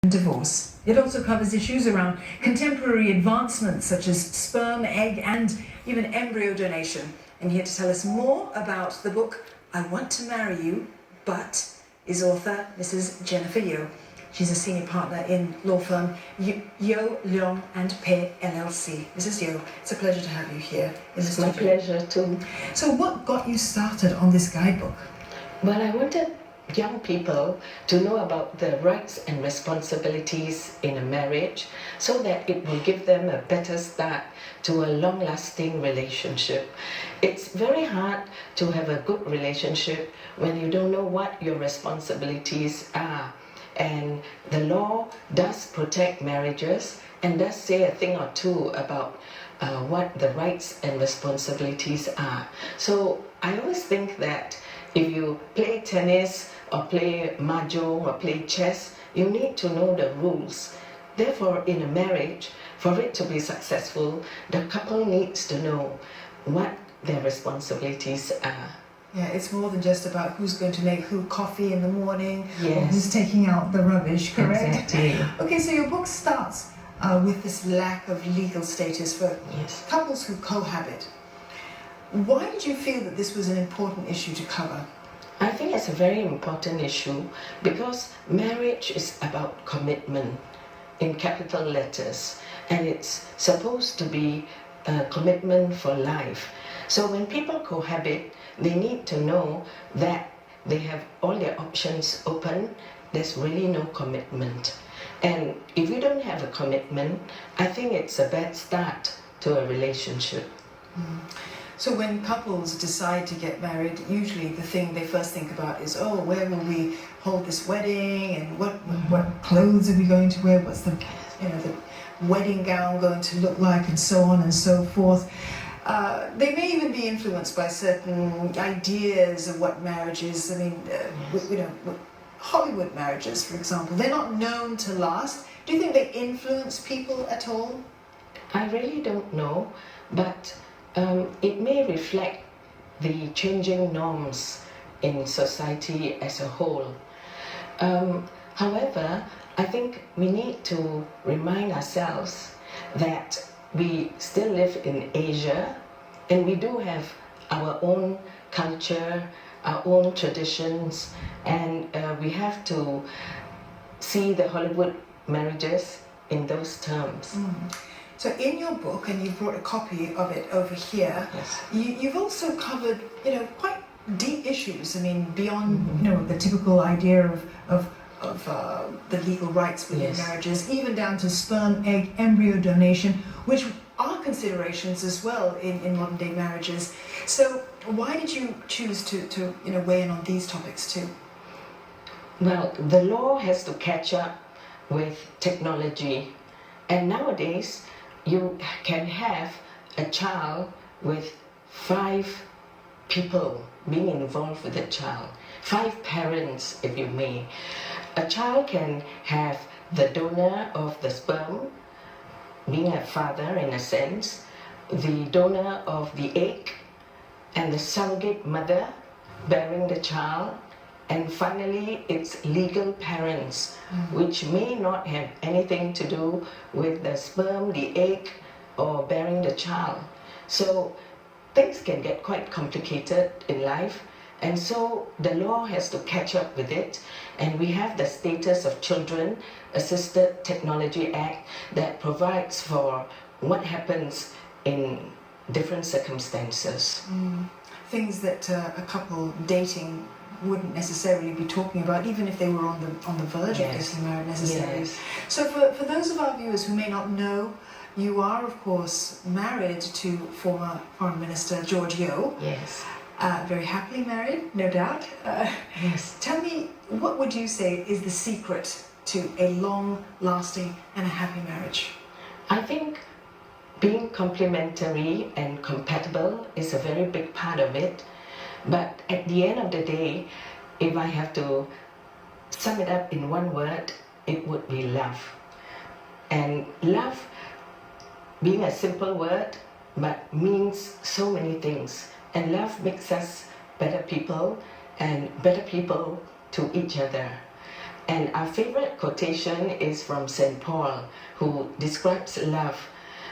divorce. It also covers issues around contemporary advancements such as sperm, egg, and even embryo donation. And here to tell us more about the book, I Want to Marry You, But, is author Mrs. Jennifer Yeo. She's a senior partner in law firm Yeo, Leong and Pei LLC. Mrs. Yeo, it's a pleasure to have you here in the studio. It's my pleasure too. So what got you started on this guidebook? Well, I wanted young people to know about the rights and responsibilities in a marriage so that it will give them a better start to a long-lasting relationship. It's very hard to have a good relationship when you don't know what your responsibilities are. And the law does protect marriages and does say a thing or two about what the rights and responsibilities are. So I always think that if you play tennis or play mahjong or play chess, you need to know the rules. Therefore, in a marriage, for it to be successful, the couple needs to know what their responsibilities are. Yeah, it's more than just about who's going to make who coffee in the morning, Yes. or who's taking out the rubbish, correct? Exactly. Okay, so your book starts with this lack of legal status for Yes. couples who cohabit. Why did you feel that this was an important issue to cover? I think it's a very important issue because marriage is about commitment in capital letters, and it's supposed to be a commitment for life. So when people cohabit, they need to know that they have all their options open. There's really no commitment. And if you don't have a commitment, I think it's a bad start to a relationship. So when couples decide to get married, usually the thing they first think about is, oh, where will we hold this wedding, and what clothes are we going to wear? What's the the wedding gown going to look like, and so on and so forth. They may even be influenced by certain ideas of what marriage is. I mean, Hollywood marriages, for example, they're not known to last. Do you think they influence people at all? I really don't know, but it may reflect the changing norms in society as a whole. However, I think we need to remind ourselves that we still live in Asia, and we do have our own culture, our own traditions, and we have to see the Hollywood marriages in those terms. So in your book, and you've brought a copy of it over here, Yes. you've also covered, quite deep issues. I mean, beyond, the typical idea of the legal rights within Yes. marriages, even down to sperm, egg, embryo donation, which are considerations as well in modern day marriages. So why did you choose to weigh in on these topics too? Well, the law has to catch up with technology, and nowadays you can have a child with 5 people being involved with the child, 5 parents, if you may. A child can have the donor of the sperm, being a father in a sense, the donor of the egg, and the surrogate mother bearing the child, and finally its legal parents, which may not have anything to do with the sperm, the egg, or bearing the child. So things can get quite complicated in life, and so the law has to catch up with it, and we have the Status of Children Assisted Technology Act that provides for what happens in different circumstances. Things that a couple dating wouldn't necessarily be talking about, even if they were on the verge of Yes. getting married necessarily. Yes. So for those of our viewers who may not know, you are of course married to former Foreign Minister George Yeo. Yes. Very happily married, no doubt. Yes. Tell me, what would you say is the secret to a long-lasting and a happy marriage? I think being complementary and compatible is a very big part of it. But at the end of the day, if I have to sum it up in one word, it would be love. And love, being a simple word, but means so many things. And love makes us better people, and better people to each other. And our favorite quotation is from St. Paul, who describes love.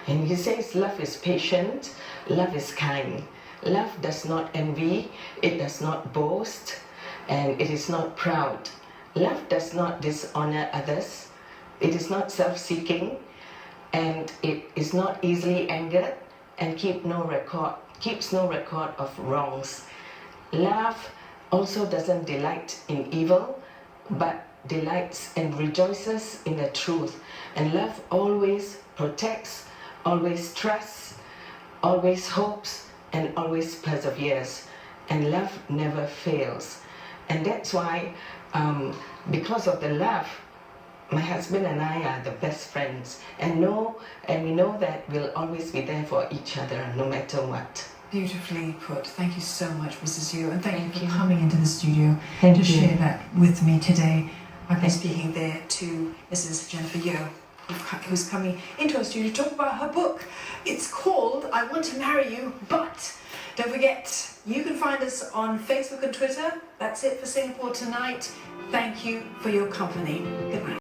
And he says, love is patient, love is kind. Love does not envy, it does not boast, and it is not proud. Love does not dishonor others, it is not self-seeking, and it is not easily angered, and keeps no record of wrongs. Love also doesn't delight in evil, but delights and rejoices in the truth. And love always protects, always trusts, always hopes, and always perseveres. And love never fails. And that's why, because of the love, my husband and I are the best friends, and we know that we'll always be there for each other no matter what. Beautifully put. Thank you so much, Mrs. Yeo, and thank you you. for coming into the studio Thank to you. share that with me today. I've been Thank speaking there to Mrs. Jennifer Yeo, who's coming into our studio to talk about her book. It's called I Want to Marry You, But. Don't forget, you can find us on Facebook and Twitter. That's it for Singapore Tonight. Thank you for your company. Good night.